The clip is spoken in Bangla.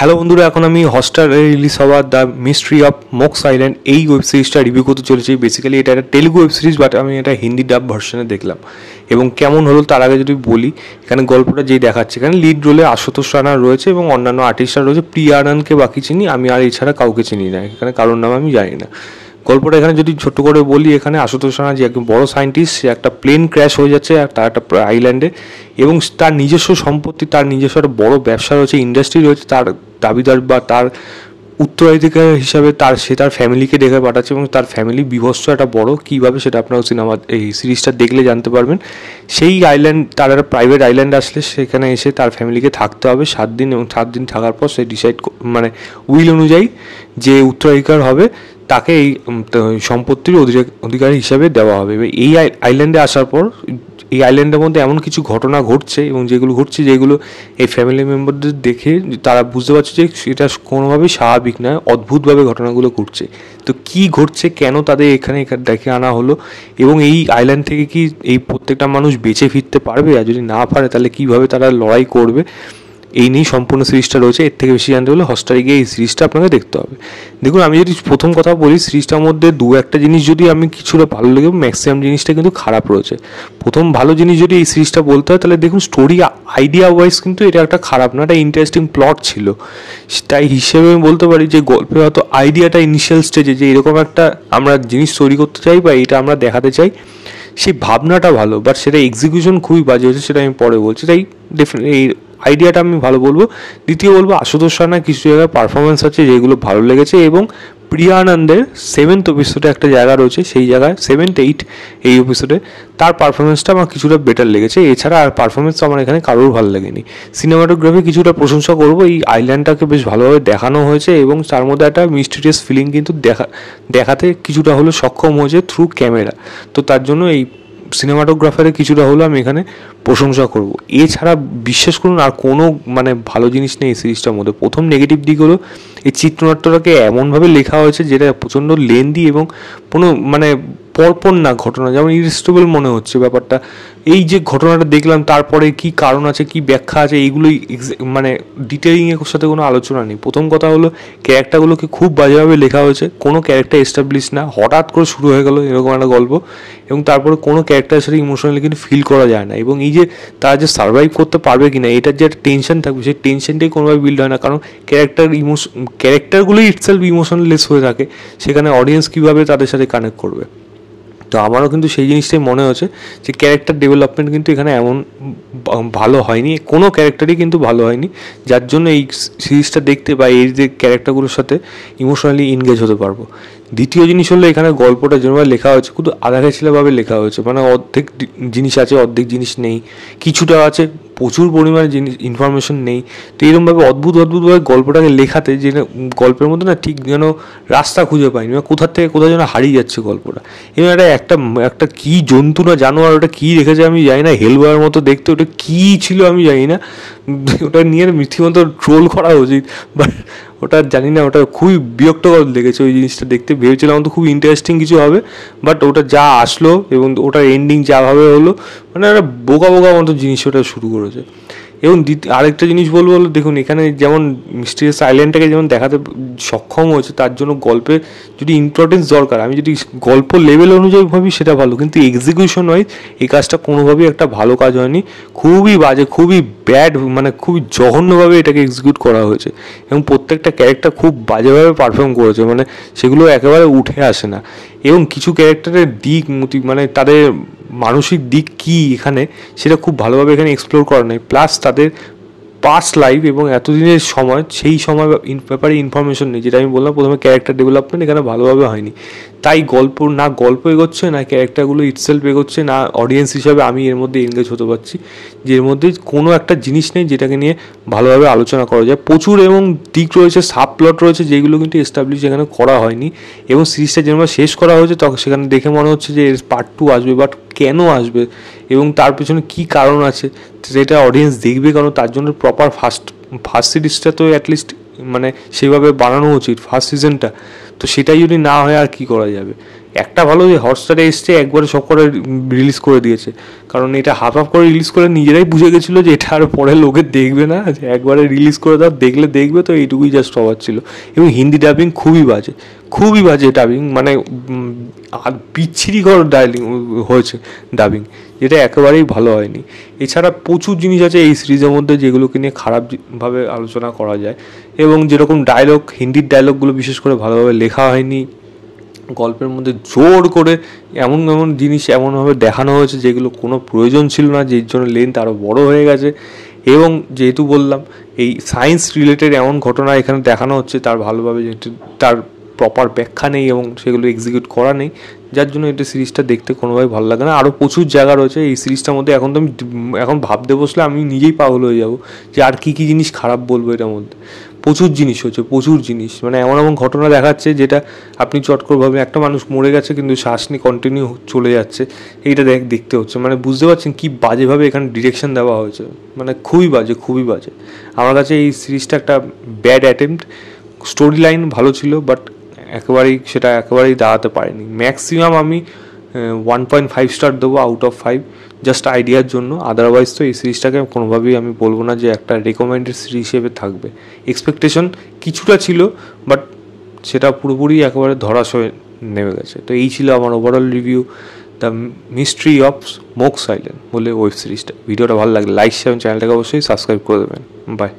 হ্যালো বন্ধুরা, এখন আমি হটস্টারে রিলিজ হওয়া the mystery of Mox island এই ওয়েব সিরিজটা রিভিউ করতে চলেছি। বেসিক্যালি এটা একটা তেলুগু ওয়েব সিরিজ, বাট আমি এটা হিন্দি ডাব ভার্সনে দেখলাম এবং কেমন হলো তার আগে যদি বলি, এখানে গল্পটা যেই দেখাচ্ছে, এখানে লিড রোলে আশুতোষ রানা রয়েছে এবং অন্যান্য আর্টিস্টরা রয়েছে। প্রিয়া আনন্দকে বাকি চিনি আমি, আর এছাড়া কাউকে চিনি না, এখানে কারোর নাম আমি জানি না। গল্পটা এখানে যদি ছোট্ট করে বলি, এখানে আশুতোষ রানা যে একজন বড় সায়েন্টিস্ট, সে একটা প্লেন ক্র্যাশ হয়ে যাচ্ছে আর তার একটা আইল্যান্ডে, এবং তার নিজস্ব সম্পত্তি, তার নিজস্ব একটা বড় ব্যবসা রয়েছে, ইন্ডাস্ট্রি রয়েছে। তার দাবিদার বা তার উত্তরাধিকার হিসাবে সে তার ফ্যামিলিকে ডেকে পাঠাচ্ছে এবং তার ফ্যামিলি বিভৎস একটা বড়, কীভাবে সেটা আপনারা সিনেমা এই সিরিজটা দেখলে জানতে পারবেন। সেই আইল্যান্ড, তার একটা প্রাইভেট আইল্যান্ড আসলে সেখানে এসে তার ফ্যামিলিকে থাকতে হবে 7 দিন, এবং 7 দিন থাকার পর সে ডিসাইড, মানে উইল অনুযায়ী যে উত্তরাধিকার হবে তাকে এই সম্পত্তির অধিকারী হিসাবে দেওয়া হবে। এই আইল্যান্ডে আসার পর এই আইল্যান্ডের মধ্যে এমন কিছু ঘটনা ঘটছে এবং যেগুলো এই ফ্যামিলি মেম্বারদের দেখে তারা বুঝতে পারছে যে এটা কোনোভাবেই স্বাভাবিক নয়, অদ্ভুতভাবে ঘটনাগুলো ঘটছে। তো কি ঘটছে, কেন তাদের এখানে ডেকে আনা হলো, এবং এই আইল্যান্ড থেকে কি এই প্রত্যেকটা মানুষ বেঁচে ফিরতে পারবে, আর যদি না পারে তাহলে কীভাবে তারা লড়াই করবে, এই নিয়েই সম্পূর্ণ সিরিজটা রয়েছে। এর থেকে বেশি জানতে হলে হটস্টারে গিয়ে এই সিরিজটা আপনাকে দেখতে হবে। দেখুন, আমি যদি প্রথম কথা বলি, সিরিজটার মধ্যে দু একটা জিনিস যদি আমি কিছুটা ভালো লাগে, ম্যাক্সিমাম জিনিসটা কিন্তু খারাপ রয়েছে। প্রথম ভালো জিনিস যদি এই সিরিজটা বলতে হয়, তাহলে দেখুন স্টোরি আইডিয়া ওয়াইজ কিন্তু এটা একটা খারাপ না, একটা ইন্টারেস্টিং প্লট ছিল। তাই হিসেবে আমি বলতে পারি যে গল্পে হয়তো আইডিয়াটা ইনিশিয়াল স্টেজে যে এরকম একটা আমরা জিনিস তৈরি করতে চাই বা এটা আমরা দেখাতে চাই, সেই ভাবনাটা ভালো, বাট সেটা এক্সিকিউশন খুবই বাজে হয়েছে, সেটা আমি পরে বলছি। তাই ডেফিনেটলি এই আইডিয়াটা আমি ভালো বলবো। দ্বিতীয় বলবো, আশুতোষ রানার কিছু জায়গায় পারফরমেন্স আছে যেগুলো ভালো লেগেছে, এবং প্রিয়া আনন্দের 7th এপিসোডে একটা জায়গা রয়েছে, সেই জায়গায় 7, 8 এই এপিসোডে তার পারফরমেন্সটা আমার কিছুটা বেটার লেগেছে। এছাড়া আর পারফরমেন্স আমার এখানে কারোর ভালো লাগেনি। সিনেমাটোগ্রাফি কিছুটা প্রশংসা করবো, এই আইল্যান্ডটাকে বেশ ভালোভাবে দেখানো হয়েছে এবং তার মধ্যে একটা মিস্টিরিয়াস ফিলিং কিন্তু দেখাতে কিছুটা হলেও সক্ষম হয়েছে থ্রু ক্যামেরা। তো তার জন্য এই সিনেমাটোগ্রাফারের কিছুটা হলেও আমি এখানে প্রশংসা করব। এছাড়া বিশ্বাস করুন আর কোনো ভালো জিনিস নেই এই সিরিজটার মধ্যে। প্রথম নেগেটিভ দিক হলো এই চিত্রনাট্যটাকে এমনভাবে লেখা হয়েছে যেটা প্রচণ্ড লেন্দি এবং কোনো পরপর না ঘটনা, যেমন ইরিস্টেবল মনে হচ্ছে ব্যাপারটা। এই যে ঘটনাটা দেখলাম তারপরে কি কারণ আছে, কি ব্যাখ্যা আছে, এইগুলোই ডিটেলিংয়ের সাথে কোনো আলোচনা নেই। প্রথম কথা হলো ক্যারেক্টারগুলোকে খুব বাজেভাবে লেখা হয়েছে, কোনো ক্যারেক্টার এস্টাবলিশ না, হঠাৎ করে শুরু হয়ে গেল এরকম একটা গল্প, এবং তারপরে কোনো ক্যারেক্টারের সাথে ইমোশনালি কিন্তু ফিল করা যায় না। এবং এই যে তারা যে সার্ভাইভ করতে পারবে কিনা এটার যে একটা টেনশন থাকবে, সেই টেনশনটাই কোনোভাবে বিল্ড হয় না, কারণ ক্যারেক্টারগুলোই ইটসেলফ ইমোশনলেস হয়ে থাকে। সেখানে অডিয়েন্স কীভাবে তাদের সাথে কানেক্ট করবে। তো আমারও কিন্তু সেই জিনিসটাই মনে হচ্ছে যে ক্যারেক্টার ডেভেলপমেন্ট কিন্তু এখানে এমন ভালো হয়নি, কোনো ক্যারেক্টারই কিন্তু ভালো হয়নি, যার জন্য এই সিরিজটা দেখতে বা এই যে ক্যারেক্টারগুলোর সাথে ইমোশনালি এনগেজ হতে পারবো। দ্বিতীয় জিনিস হলো, এখানে গল্পটা যেভাবে লেখা হয়েছে খুব আধাঘেছিলাভাবে লেখা হয়েছে, অর্ধেক জিনিস আছে, অর্ধেক জিনিস নেই, কিছুটা আছে, প্রচুর পরিমাণে জিনিস ইনফরমেশন নেই। তো এরকমভাবে অদ্ভুতভাবে গল্পটাকে লেখাতে যে গল্পের মধ্যে না ঠিক যেন রাস্তা খুঁজে পাইনি, কোথার থেকে কোথাও যেন হারিয়ে যাচ্ছে গল্পটা। এবং একটা কী জন্তু না জানোয়ার, ওটা কী রেখেছে আমি জানি না, হেলবয়ের মতো দেখতে, ওটা কী ছিল আমি জানি না, ওটা নিয়ে রীতিমতো ট্রোল করা উচিত, বাট ওটা জানি না, ওটা খুবই বিরক্তকর লেগেছে ওই জিনিসটা দেখতে। ভেবেছিলাম তো খুব ইন্টারেস্টিং কিছু হবে, বাট ওটা যা আসলো এবং ওটার এন্ডিং যাভাবে হলো, একটা বোকা মতো জিনিস ওটা শুরু করেছে। এবং আরেকটা জিনিস বলবো, দেখুন এখানে যেমন মিস্টিরিয়াস আইল্যান্ডটাকে যেমন দেখাতে সক্ষম হয়েছে, তার জন্য গল্পে যদি ইম্পর্টেন্স দরকার, আমি যদি গল্প লেভেল অনুযায়ী ভাবি সেটা ভালো, কিন্তু এক্সিকিউশন ওয়াইজ এই কাজটা কোনোভাবেই একটা ভালো কাজ হয়নি। খুবই বাজে, খুবই ব্যাড, খুবই জঘন্যভাবে এটাকে এক্সিকিউট করা হয়েছে, এবং প্রত্যেকটা ক্যারেক্টার খুব বাজেভাবে পারফর্ম করেছে, সেগুলো একেবারে উঠে আসে না। এবং কিছু ক্যারেক্টারের দিক তাদের মানসিক দিক কী এখানে, সেটা খুব ভালোভাবে এখানে এক্সপ্লোর করা নেই। প্লাস তাদের পাস্ট লাইফ এবং এতদিনের সময়, সেই সময় ব্যাপারে ইনফরমেশন নেই, যেটা আমি বললাম প্রথমে, ক্যারেক্টার ডেভেলপমেন্ট এখানে ভালোভাবে হয়নি। তাই গল্প এগোচ্ছে না, ক্যারেক্টারগুলো ইটসেলফ এগোচ্ছে না, অডিয়েন্স হিসাবে আমি এর মধ্যে এনগেজ হতে পারছি যে এর মধ্যে কোনো একটা জিনিস নেই যেটাকে নিয়ে ভালোভাবে আলোচনা করা যায়। প্রচুর এবং দিক রয়েছে, সাব প্লট রয়েছে, যেগুলো কিন্তু এস্টাবলিশ এখানে করা হয়নি। এবং সিরিজটা যেভাবে শেষ করা হয়েছে তখন সেখানে দেখে মনে হচ্ছে যে এর পার্ট 2 আসবে, বাট কেন আসবে এবং তার পেছনে কী কারণ আছে সেটা অডিয়েন্স দেখবে, কারণ তার জন্য প্রপার ফার্স্ট সিরিজটা তো অ্যাটলিস্ট সেইভাবে বানানো উচিত, ফার্স্ট সিজনটা। তো সেটাই যদি না হয় আর কি করা যাবে। একটা ভালো যে হটস্টারে এসছে একবারে সব করে রিলিজ করে দিয়েছে, কারণ এটা হাফ হাফ করে রিলিজ করে নিজেরাই বুঝে গেছিলো যে এটা আর পরে লোকে দেখবে না, যে একবারে রিলিজ করে দাও, দেখলে দেখবে, তো এইটুকুই জাস্ট হওয়ার ছিল। এবং হিন্দি ডাবিং খুবই বাজে ডাবিং, মানে আর বিচ্ছিরি ঘর ডাবিং হয়েছে ডাবিং, যেটা একেবারেই ভালো হয়নি। এছাড়া প্রচুর জিনিস আছে এই সিরিজের মধ্যে যেগুলোকে নিয়ে খারাপভাবে আলোচনা করা যায়, এবং যেরকম ডায়লগ, হিন্দির ডায়লগগুলো বিশেষ করে ভালোভাবে লেখা হয়নি, গল্পের মধ্যে জোর করে এমন এমন জিনিস এমনভাবে দেখানো হয়েছে যেগুলো কোনো প্রয়োজন ছিল না, যের জন্য লেন্থ আরও বড় হয়ে গেছে। এবং যেহেতু বললাম এই সায়েন্স রিলেটেড এমন ঘটনা এখানে দেখানো হচ্ছে, তার ভালোভাবে যেহেতু তার প্রপার ব্যাখ্যা নেই এবং সেগুলো এক্সিকিউট করা নেই, যার জন্য এটা সিরিজটা দেখতে কোনোভাবে ভালো লাগে না। আরও প্রচুর জায়গা রয়েছে এই সিরিজটার মধ্যে, এখন তো আমি এখন ভাবতে বসলে আমি নিজেই পাগল হয়ে যাব যে আর কী কী জিনিস খারাপ বলবো এটার মধ্যে। প্রচুর জিনিস হচ্ছে, প্রচুর জিনিস, মানে এমন এমন ঘটনা দেখাচ্ছে যেটা আপনি চট করে ভাবেন একটা মানুষ মরে গেছে কিন্তু শ্বাস নিয়ে কন্টিনিউ চলে যাচ্ছে, এইটা দেখতে হচ্ছে। মানে বুঝতে পারছেন কী বাজেভাবে এখানে ডিরেকশন দেওয়া হয়েছে, মানে খুবই বাজে। আমার কাছে এই সিরিজটা একটা ব্যাড অ্যাটেম্পট। স্টোরি লাইন ভালো ছিল, বাট একেবারেই দাঁড়াতে পারেনি। ম্যাক্সিমাম আমি 1.5 স্টার দেবো আউট অফ 5, জাস্ট আইডিয়ার জন্য। আদারওয়াইজ তো এই সিরিজটাকে কোনোভাবেই আমি বলবো না যে একটা রেকমেন্ডেড সিরিজ হিসেবে থাকবে। এক্সপেকটেশন কিছুটা ছিল, বাট সেটা পুরোপুরি একেবারে ধরাশয়ে নেমে গেছে। তো এই ছিল আমার overall review, the mystery of smoke silent বলে ওয়েব সিরিজটা। ভিডিওটা ভালো লাগলে লাইক শেয়ার, চ্যানেলটাকে অবশ্যই সাবস্ক্রাইব করে দেবেন। বাই।